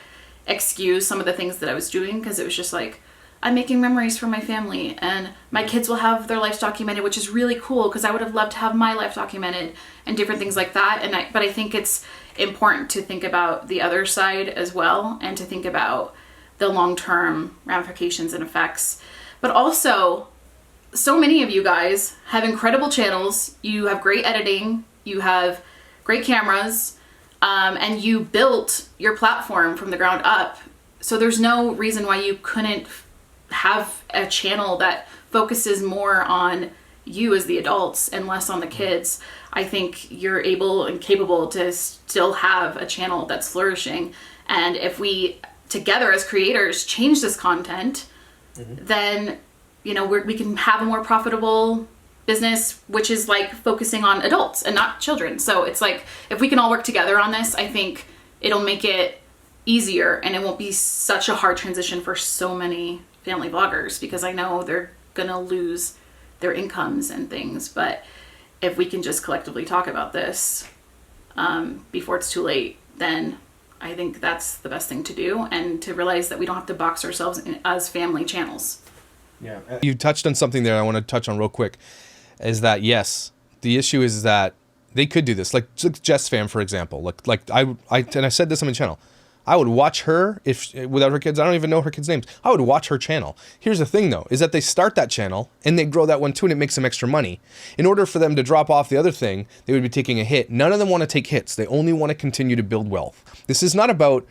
excuse some of the things that I was doing, because it was just like, I'm making memories for my family and my kids will have their life documented, which is really cool because I would have loved to have my life documented and different things like that. But I think it's important to think about the other side as well, and to think about the long-term ramifications and effects. But also, so many of you guys have incredible channels. You have great editing, you have great cameras, and you built your platform from the ground up. So there's no reason why you couldn't have a channel that focuses more on you as the adults and less on the kids. I think you're able and capable to still have a channel that's flourishing. And if we together as creators change this content, then, you know, we can have a more profitable business, which is like focusing on adults and not children. So it's like, if we can all work together on this, I think it'll make it easier and it won't be such a hard transition for so many family vloggers, because I know they're gonna lose their incomes and things. But if we can just collectively talk about this before it's too late, then I think that's the best thing to do, and to realize that we don't have to box ourselves in as family channels. Yeah. You touched on something there I want to touch on real quick, is that yes, the issue is that they could do this. Like Jess Fam, for example. Like I said this on my channel. I would watch her without her kids. I don't even know her kids' names. I would watch her channel. Here's the thing though, is that they start that channel and they grow that one too, and it makes them extra money. In order for them to drop off the other thing, they would be taking a hit. None of them want to take hits. They only want to continue to build wealth. This is not about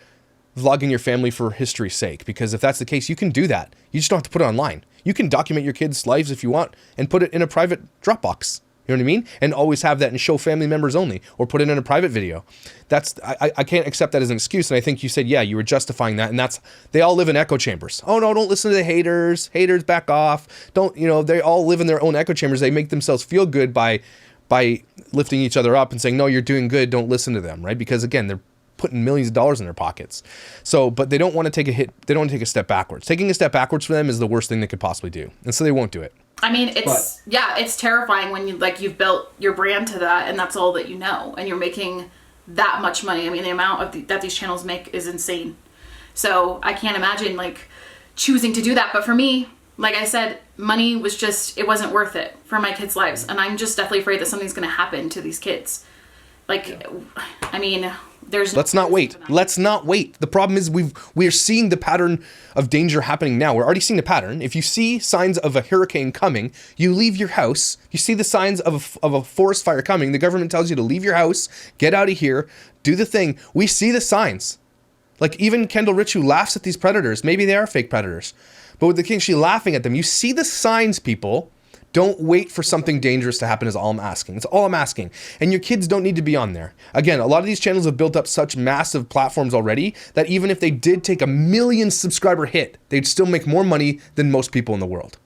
vlogging your family for history's sake, because if that's the case, you can do that. You just don't have to put it online. You can document your kids' lives if you want and put it in a private Dropbox. You know what I mean? And always have that and show family members only, or put it in a private video. I can't accept that as an excuse. And I think you said, yeah, you were justifying that. And they all live in echo chambers. Oh no, don't listen to the haters. Haters, back off. They all live in their own echo chambers. They make themselves feel good by lifting each other up and saying, no, you're doing good. Don't listen to them, right? Because again, they're putting millions of dollars in their pockets. So, but they don't want to take a hit. They don't want to take a step backwards. Taking a step backwards for them is the worst thing they could possibly do. And so they won't do it. I mean, it's terrifying when you've built your brand to that, and that's all that you know, and you're making that much money. I mean, the amount that these channels make is insane. So I can't imagine choosing to do that. But for me, like I said, money was it wasn't worth it for my kids' lives. And I'm just definitely afraid that something's going to happen to these kids. I mean, Let's not wait. Let's not wait. The problem is we're seeing the pattern of danger happening now. We're already seeing the pattern. If you see signs of a hurricane coming, you leave your house. You see the signs of a forest fire coming. The government tells you to leave your house, get out of here, do the thing. We see the signs. Like even Kendall Rich, who laughs at these predators. Maybe they are fake predators. But with the king, she's laughing at them. You see the signs, people. Don't wait for something dangerous to happen is all I'm asking. It's all I'm asking. And your kids don't need to be on there. Again, a lot of these channels have built up such massive platforms already that even if they did take a 1 million subscriber hit, they'd still make more money than most people in the world.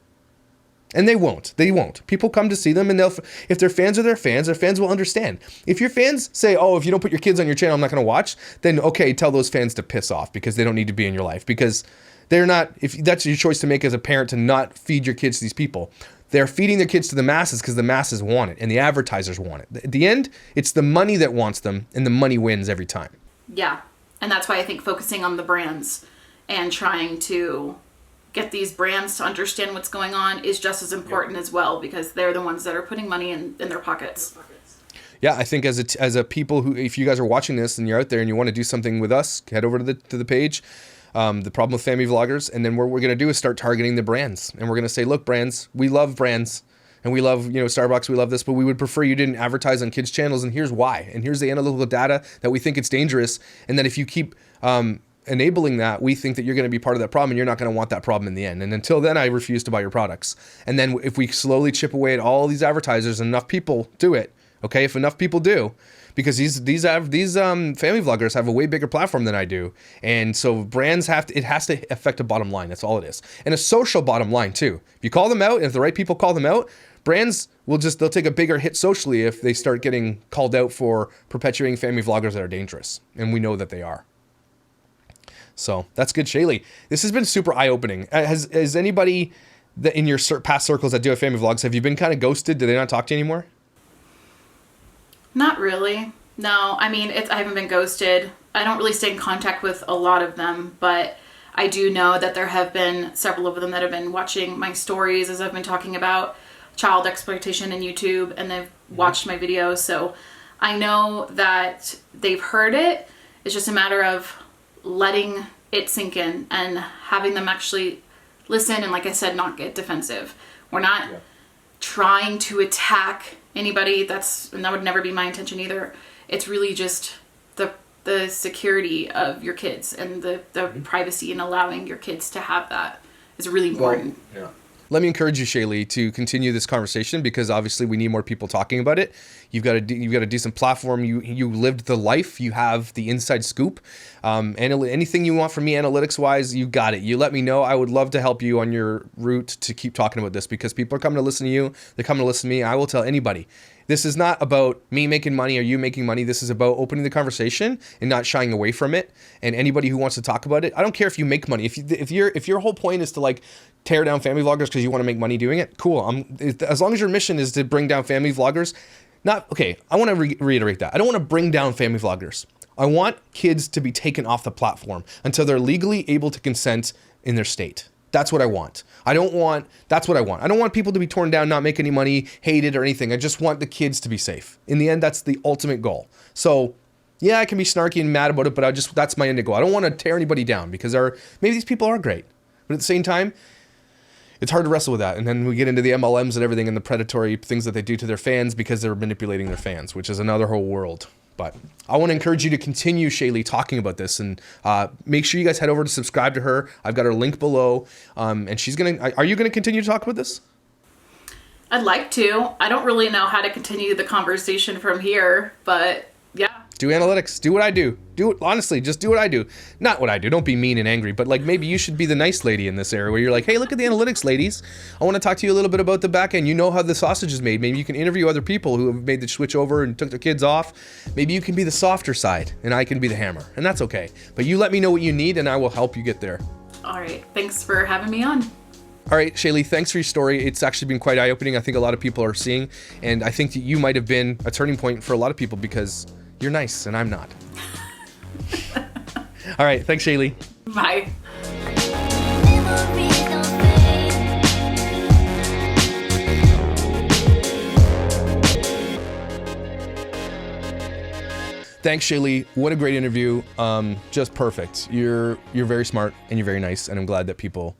And they won't. They won't. People come to see them, and if their fans are their fans will understand. If your fans say, oh, if you don't put your kids on your channel, I'm not going to watch, then okay, tell those fans to piss off because they don't need to be in your life. Because they're not, if that's your choice to make as a parent, to not feed your kids to these people. They're feeding their kids to the masses because the masses want it and the advertisers want it. At the end, it's the money that wants them, and the money wins every time. Yeah. And that's why I think focusing on the brands and trying to get these brands to understand what's going on is just as important as well, because they're the ones that are putting money in their pockets. Yeah, I think as a people who, if you guys are watching this and you're out there and you want to do something with us, head over to the page. The problem with family vloggers, and then what we're going to do is start targeting the brands, and we're going to say, look, brands, we love brands, and we love, Starbucks, we love this, but we would prefer you didn't advertise on kids' channels, and here's why, and here's the analytical data that we think it's dangerous, and that if you keep enabling that, we think that you're going to be part of that problem, and you're not going to want that problem in the end, and until then, I refuse to buy your products. And then if we slowly chip away at all these advertisers, and enough people do it, okay, if enough people do, because these family vloggers have a way bigger platform than I do, and so brands it has to affect a bottom line. That's all it is, and a social bottom line too. If you call them out, and if the right people call them out, brands they'll take a bigger hit socially if they start getting called out for perpetuating family vloggers that are dangerous, and we know that they are. So that's good, Shaylee. This has been super eye-opening. Has anybody in your past circles that do have family vlogs, have you been kind of ghosted? Do they not talk to you anymore? Not really. No, I mean, I haven't been ghosted. I don't really stay in contact with a lot of them, but I do know that there have been several of them that have been watching my stories as I've been talking about child exploitation in YouTube, and they've watched my videos. So I know that they've heard it. It's just a matter of letting it sink in and having them actually listen and, like I said, not get defensive. We're not trying to attack anybody. And that would never be my intention either. It's really just the security of your kids and the privacy, and allowing your kids to have that is really important. Well, yeah. Let me encourage you, Shaylee, to continue this conversation, because obviously we need more people talking about it. You've got a decent platform. You lived the life. You have the inside scoop. Anything you want from me analytics wise, you got it. You let me know. I would love to help you on your route to keep talking about this, because people are coming to listen to you. They're coming to listen to me. I will tell anybody. This is not about me making money or you making money. This is about opening the conversation and not shying away from it. And anybody who wants to talk about it, I don't care if you make money. If your whole point is to like tear down family vloggers because you want to make money doing it, cool. As long as your mission is to bring down family vloggers, I want to reiterate that. I don't want to bring down family vloggers. I want kids to be taken off the platform until they're legally able to consent in their state. That's what I want. That's what I want. I don't want people to be torn down, not make any money, hated or anything. I just want the kids to be safe. In the end, that's the ultimate goal. So yeah, I can be snarky and mad about it, but that's my end goal. I don't want to tear anybody down, because maybe these people are great, but at the same time, it's hard to wrestle with that. And then we get into the MLMs and everything and the predatory things that they do to their fans because they're manipulating their fans, which is another whole world. But I want to encourage you to continue, Shaylee, talking about this, and make sure you guys head over to subscribe to her. I've got her link below, and are you going to continue to talk about this? I'd like to. I don't really know how to continue the conversation from here, but yeah. Do analytics. Do what I do. Do it honestly. Just do what I do. Not what I do. Don't be mean and angry. But like, maybe you should be the nice lady in this area where you're like, hey, look at the analytics, ladies. I want to talk to you a little bit about the back end. You know how the sausage is made. Maybe you can interview other people who have made the switch over and took their kids off. Maybe you can be the softer side and I can be the hammer. And that's okay. But you let me know what you need and I will help you get there. All right. Thanks for having me on. All right, Shaylee, thanks for your story. It's actually been quite eye-opening. I think a lot of people are seeing. And I think that you might have been a turning point for a lot of people because you're nice and I'm not. All right. Thanks, Shaylee. Bye. Thanks, Shaylee. What a great interview. Just perfect. You're very smart and you're very nice. And I'm glad that people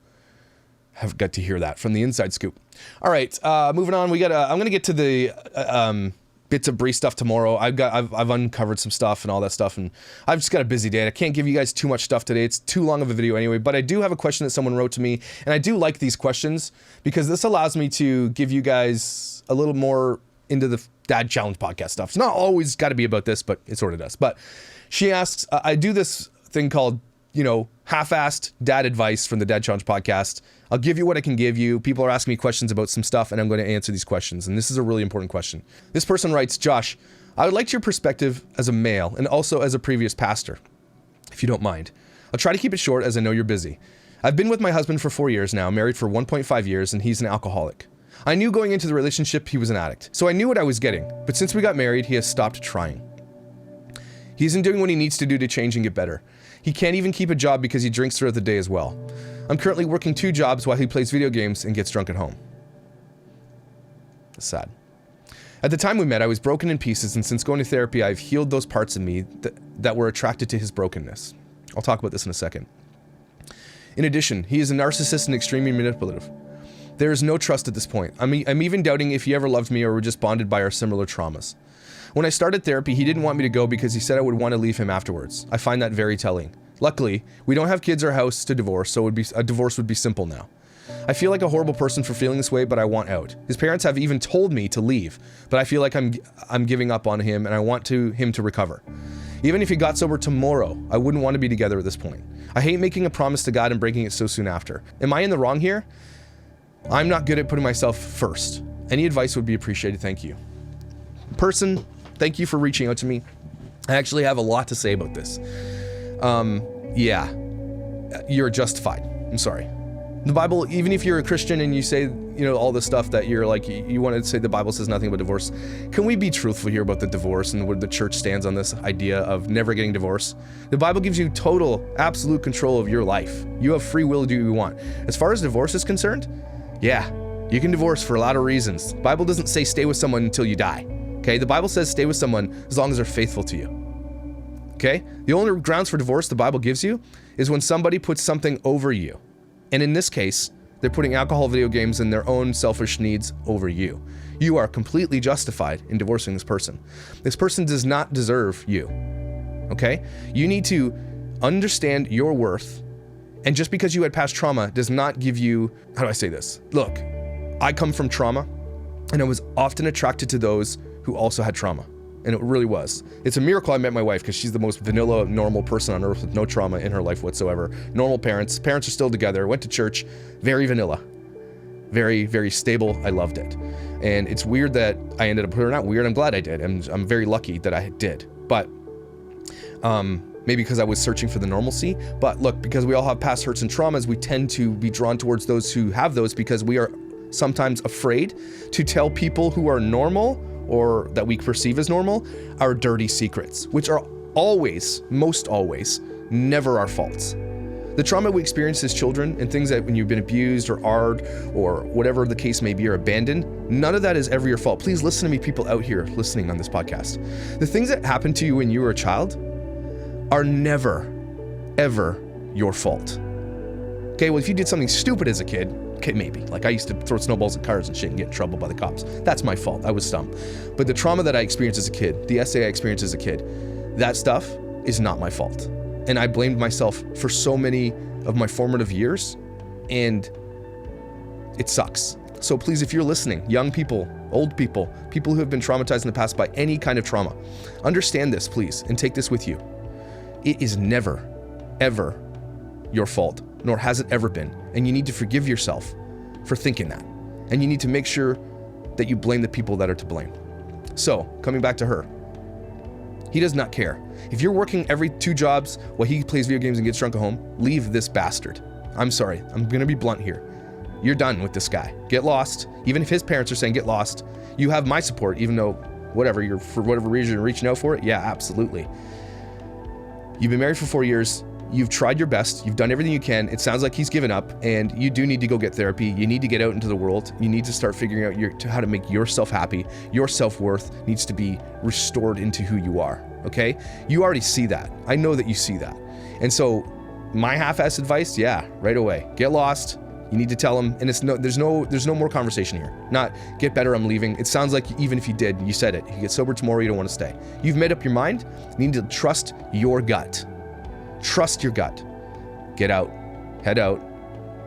have got to hear that from the inside scoop. All right. Moving on. I'm going to get to the, bits of Bree stuff tomorrow. I've uncovered some stuff and all that stuff, and I've just got a busy day. I can't give you guys too much stuff today. It's too long of a video anyway, but I do have a question that someone wrote to me, and I do like these questions because this allows me to give you guys a little more into the Dad Challenge podcast stuff. It's not always got to be about this, but it sort of does. But she asks, I do this thing called, half-assed dad advice from the Dad Challenge podcast. I'll give you what I can give you. People are asking me questions about some stuff, and I'm going to answer these questions. And this is a really important question. This person writes, Josh, I would like your perspective as a male and also as a previous pastor, if you don't mind. I'll try to keep it short as I know you're busy. I've been with my husband for 4 years now, married for 1.5 years, and he's an alcoholic. I knew going into the relationship he was an addict, so I knew what I was getting. But since we got married, he has stopped trying. He isn't doing what he needs to do to change and get better. He can't even keep a job because he drinks throughout the day as well. I'm currently working 2 jobs while he plays video games and gets drunk at home. That's sad. At the time we met, I was broken in pieces, and since going to therapy, I've healed those parts of me that were attracted to his brokenness. I'll talk about this in a second. In addition, he is a narcissist and extremely manipulative. There is no trust at this point. I'm even doubting if he ever loved me or were just bonded by our similar traumas. When I started therapy, he didn't want me to go because he said I would want to leave him afterwards. I find that very telling. Luckily, we don't have kids or a house to divorce, so a divorce would be simple now. I feel like a horrible person for feeling this way, but I want out. His parents have even told me to leave, but I feel like I'm giving up on him and I want him to recover. Even if he got sober tomorrow, I wouldn't want to be together at this point. I hate making a promise to God and breaking it so soon after. Am I in the wrong here? I'm not good at putting myself first. Any advice would be appreciated, thank you. Person, thank you for reaching out to me. I actually have a lot to say about this. Yeah, you're justified. I'm sorry. The Bible, even if you're a Christian and you say, all this stuff that you're like, you want to say the Bible says nothing about divorce. Can we be truthful here about the divorce and where the church stands on this idea of never getting divorced? The Bible gives you total, absolute control of your life. You have free will to do what you want. As far as divorce is concerned, yeah, you can divorce for a lot of reasons. The Bible doesn't say stay with someone until you die. Okay, the Bible says stay with someone as long as they're faithful to you. Okay, the only grounds for divorce the Bible gives you is when somebody puts something over you. And in this case, they're putting alcohol, video games, and their own selfish needs over you. You are completely justified in divorcing this person. This person does not deserve you. Okay? You need to understand your worth. And just because you had past trauma does not give you, how do I say this? Look, I come from trauma, and I was often attracted to those who also had trauma. And it really was. It's a miracle I met my wife because she's the most vanilla, normal person on earth with no trauma in her life whatsoever. Normal parents. Parents are still together. Went to church. Very vanilla. Very, very stable. I loved it. And it's weird that I ended up with her. Not weird. I'm glad I did. I'm very lucky that I did. But maybe because I was searching for the normalcy. But look, because we all have past hurts and traumas, we tend to be drawn towards those who have those because we are sometimes afraid to tell people who are normal or that we perceive as normal, our dirty secrets, which are always, most always, never our faults. The trauma we experience as children and things that when you've been abused or AR'd or whatever the case may be or abandoned, none of that is ever your fault. Please listen to me, people out here listening on this podcast. The things that happened to you when you were a child are never, ever your fault. Okay, well, if you did something stupid as a kid, okay, maybe. Like I used to throw snowballs at cars and shit and get in trouble by the cops. That's my fault. I was dumb. But the trauma that I experienced as a kid, the SA I experienced as a kid, that stuff is not my fault. And I blamed myself for so many of my formative years, and it sucks. So please, if you're listening, young people, old people, people who have been traumatized in the past by any kind of trauma, understand this, please, and take this with you. It is never, ever your fault, nor has it ever been. And you need to forgive yourself for thinking that. And you need to make sure that you blame the people that are to blame. So, coming back to her, he does not care. If you're working every 2 jobs while he plays video games and gets drunk at home, leave this bastard. I'm sorry, I'm gonna be blunt here. You're done with this guy. Get lost. Even if his parents are saying get lost, you have my support, even though whatever, you're for whatever reason you're reaching out for it. Yeah, absolutely. You've been married for 4 years. You've tried your best. You've done everything you can. It sounds like he's given up, and you do need to go get therapy. You need to get out into the world. You need to start figuring out how to make yourself happy. Your self-worth needs to be restored into who you are, okay? You already see that. I know that you see that. And so my half-ass advice, yeah, right away. Get lost. You need to tell him, and there's no more conversation here. Not get better, I'm leaving. It sounds like even if you did, you said it. You get sober tomorrow, you don't want to stay. You've made up your mind. You need to trust your gut. Trust your gut. Get out, head out,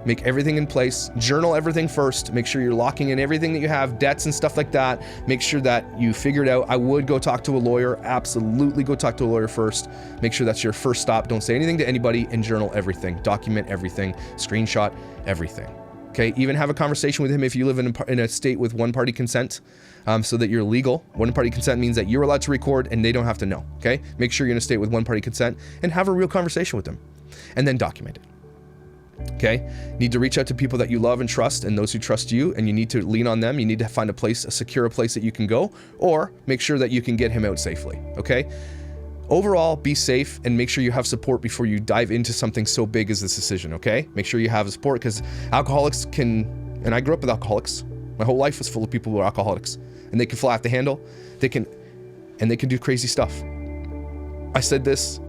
make everything in place, journal everything first, make sure you're locking in everything that you have, debts and stuff like that, make sure that you figure it out. I would go talk to a lawyer, absolutely go talk to a lawyer first, make sure that's your first stop, don't say anything to anybody, and journal everything, document everything, screenshot everything. Okay, even have a conversation with him if you live in a state with one-party consent, so that you're legal. One-party consent means that you're allowed to record and they don't have to know, okay? Make sure you're in a state with one-party consent and have a real conversation with them, and then document it, okay? Need to reach out to people that you love and trust and those who trust you, and you need to lean on them. You need to find a secure place that you can go, or make sure that you can get him out safely, okay? Overall, be safe and make sure you have support before you dive into something so big as this decision, okay? Make sure you have support, because alcoholics and I grew up with alcoholics. My whole life was full of people who are alcoholics, and they can fly off the handle. They can do crazy stuff. I said this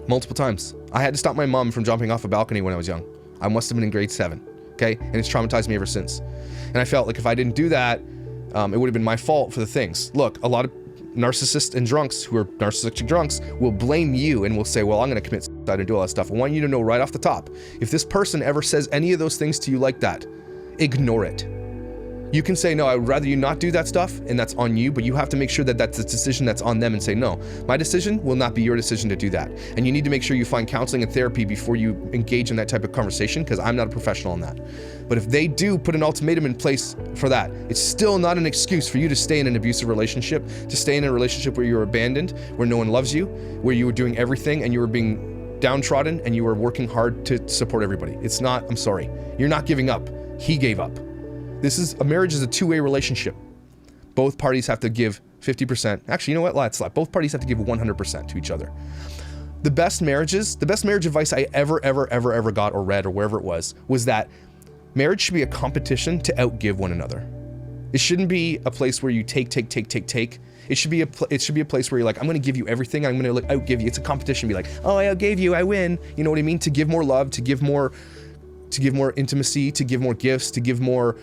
multiple times. I had to stop my mom from jumping off a balcony when I was young. I must have been in grade 7, okay? And it's traumatized me ever since. And I felt like if I didn't do that, it would have been my fault for the things. Look, a lot of narcissists and drunks who are narcissistic drunks will blame you and will say, well, I'm going to commit suicide and do all that stuff. I want you to know right off the top, if this person ever says any of those things to you like that, ignore it. You can say, no, I would rather you not do that stuff, and that's on you, but you have to make sure that that's a decision that's on them and say, no, my decision will not be your decision to do that. And you need to make sure you find counseling and therapy before you engage in that type of conversation, because I'm not a professional on that. But if they do put an ultimatum in place for that, it's still not an excuse for you to stay in an abusive relationship, to stay in a relationship where you're abandoned, where no one loves you, where you were doing everything and you were being downtrodden and you are working hard to support everybody. It's not, I'm sorry. You're not giving up. He gave up. A marriage is a two-way relationship. Both parties have to give 50%. Actually, you know what? Let's lie. Both parties have to give 100% to each other. The best marriage advice I ever got or read or wherever it was that marriage should be a competition to outgive one another. It shouldn't be a place where you take. It should be a place where you're like, I'm going to give you everything. I'm going to outgive you. It's a competition. Be like, oh, I outgave you. I win. You know what I mean? To give more love, to give more intimacy, to give more gifts, to give more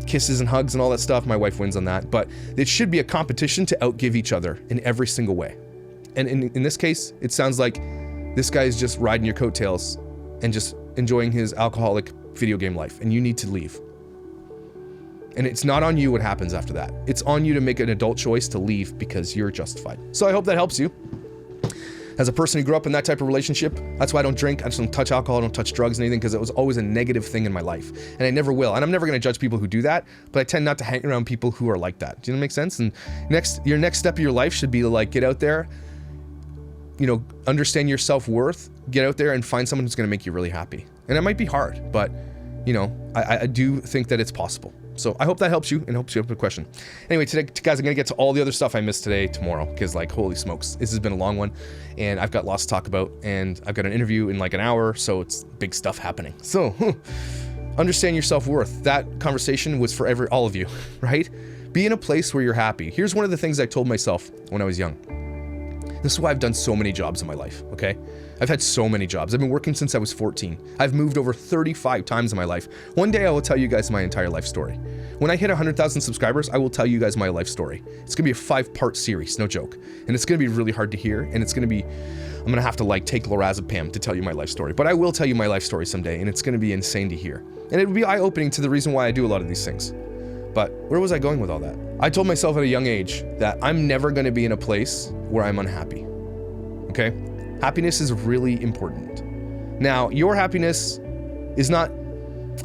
kisses and hugs and all that stuff. My wife wins on that. But it should be a competition to outgive each other in every single way. And in this case, it sounds like this guy is just riding your coattails and just enjoying his alcoholic video game life, and you need to leave. And it's not on you what happens after that. It's on you to make an adult choice to leave because you're justified. So I hope that helps you. As a person who grew up in that type of relationship, that's why I don't drink, I just don't touch alcohol, I don't touch drugs and anything, because it was always a negative thing in my life. And I never will. And I'm never going to judge people who do that, but I tend not to hang around people who are like that. Do you know what make sense? And your next step of your life should be to like get out there, understand your self-worth, get out there and find someone who's going to make you really happy. And it might be hard, but I do think that it's possible. So I hope that helps you and helps you up with a question. Anyway, today, guys, I'm going to get to all the other stuff I missed today tomorrow, because holy smokes, this has been a long one and I've got lots to talk about, and I've got an interview in like an hour, so it's big stuff happening. So understand your self-worth. That conversation was for all of you, right? Be in a place where you're happy. Here's one of the things I told myself when I was young. This is why I've done so many jobs in my life, okay? I've had so many jobs. I've been working since I was 14. I've moved over 35 times in my life. One day I will tell you guys my entire life story. When I hit 100,000 subscribers, I will tell you guys my life story. It's gonna be a 5-part series, no joke. And it's gonna be really hard to hear, and I'm gonna have to take lorazepam to tell you my life story. But I will tell you my life story someday, and it's gonna be insane to hear. And it will be eye-opening to the reason why I do a lot of these things. But where was I going with all that? I told myself at a young age that I'm never gonna be in a place where I'm unhappy, okay? Happiness is really important. Now, your happiness is not,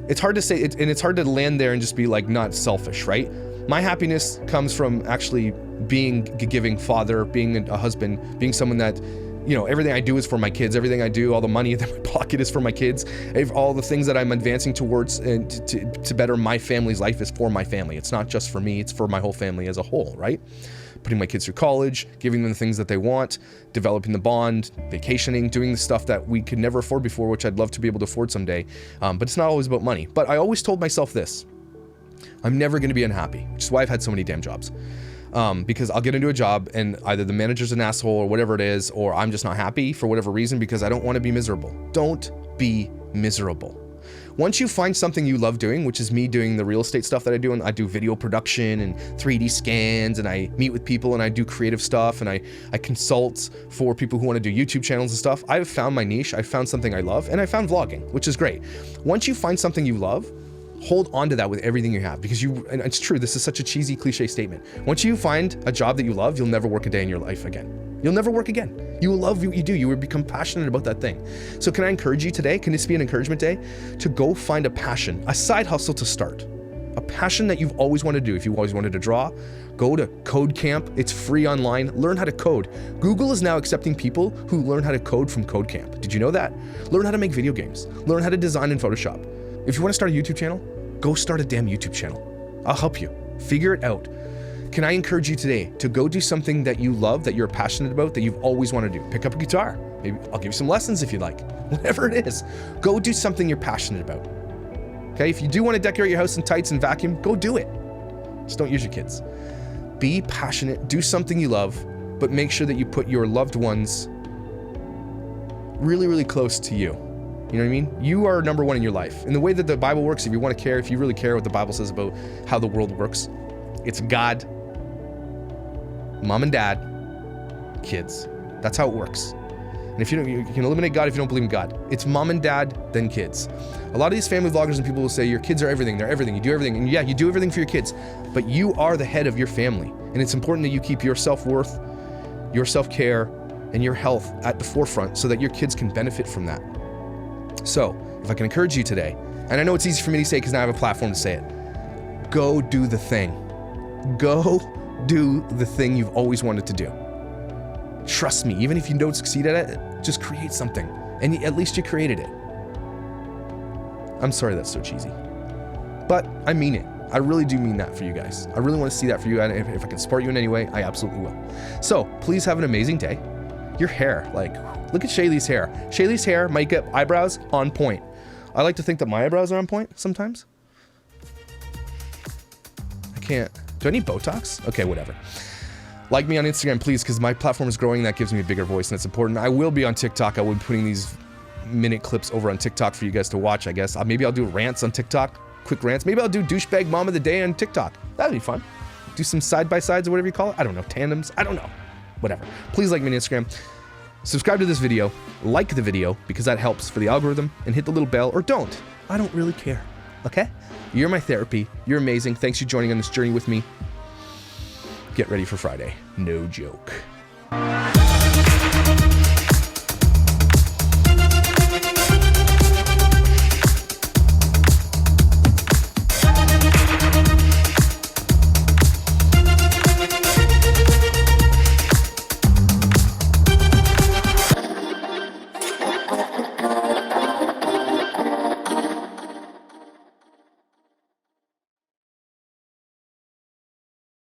it's hard to say, and it's hard to land there and just be not selfish, right? My happiness comes from actually being a giving father, being a husband, being someone that, everything I do is for my kids. Everything I do, all the money in my pocket is for my kids. All the things that I'm advancing towards and to better my family's life is for my family. It's not just for me, it's for my whole family as a whole, right? Putting my kids through college, giving them the things that they want, developing the bond, vacationing, doing the stuff that we could never afford before, which I'd love to be able to afford someday. But it's not always about money. But I always told myself this: I'm never going to be unhappy, which is why I've had so many damn jobs. Because I'll get into a job and either the manager's an asshole or whatever it is, or I'm just not happy for whatever reason because I don't want to be miserable. Don't be miserable. Once you find something you love doing, which is me doing the real estate stuff that I do, and I do video production and 3D scans, and I meet with people and I do creative stuff, and I consult for people who want to do YouTube channels and stuff. I've found my niche, I found something I love, and I found vlogging, which is great. Once you find something you love, hold on to that with everything you have, because and it's true, this is such a cheesy cliche statement. Once you find a job that you love, you'll never work a day in your life again. You'll never work again. You will love what you do. You will become passionate about that thing. So can I encourage you today? Can this be an encouragement day? To go find a passion, a side hustle to start. A passion that you've always wanted to do. If you always wanted to draw, go to Code Camp. It's free online. Learn how to code. Google is now accepting people who learn how to code from Code Camp. Did you know that? Learn how to make video games. Learn how to design in Photoshop. If you want to start a YouTube channel, go start a damn YouTube channel. I'll help you. Figure it out. Can I encourage you today to go do something that you love, that you're passionate about, that you've always wanted to do? Pick up a guitar. Maybe I'll give you some lessons if you'd like. Whatever it is, go do something you're passionate about. Okay, if you do want to decorate your house in tights and vacuum, go do it. Just don't use your kids. Be passionate, do something you love, but make sure that you put your loved ones really, really close to you. You know what I mean? You are number one in your life. And the way that the Bible works, if you want to care, if you really care what the Bible says about how the world works, it's God, mom and dad, kids. That's how it works. And if you can eliminate God if you don't believe in God. It's mom and dad, then kids. A lot of these family vloggers and people will say your kids are everything, they're everything, you do everything. And yeah, you do everything for your kids, but you are the head of your family. And it's important that you keep your self-worth, your self-care, and your health at the forefront so that your kids can benefit from that. So, if I can encourage you today, and I know it's easy for me to say because now I have a platform to say it, go do the thing. Go do the thing you've always wanted to do. Trust me, even if you don't succeed at it, just create something. And at least you created it. I'm sorry that's so cheesy. But I mean it. I really do mean that for you guys. I really want to see that for you. And if I can support you in any way, I absolutely will. So please have an amazing day. Your hair, like, look at Shaylee's hair. Shaylee's hair, makeup, eyebrows, on point. I like to think that my eyebrows are on point sometimes. I can't. Do I need Botox? Okay, whatever. Like me on Instagram, please, because my platform is growing. That gives me a bigger voice, and it's important. I will be on TikTok. I will be putting these minute clips over on TikTok for you guys to watch, I guess. Maybe I'll do rants on TikTok. Quick rants. Maybe I'll do douchebag mom of the day on TikTok. That'd be fun. Do some side-by-sides or whatever you call it. I don't know. Tandems. I don't know. Whatever. Please like me on Instagram. Subscribe to this video. Like the video because that helps for the algorithm. And hit the little bell or don't. I don't really care. Okay? You're my therapy. You're amazing. Thanks for joining on this journey with me. Get ready for Friday. No joke.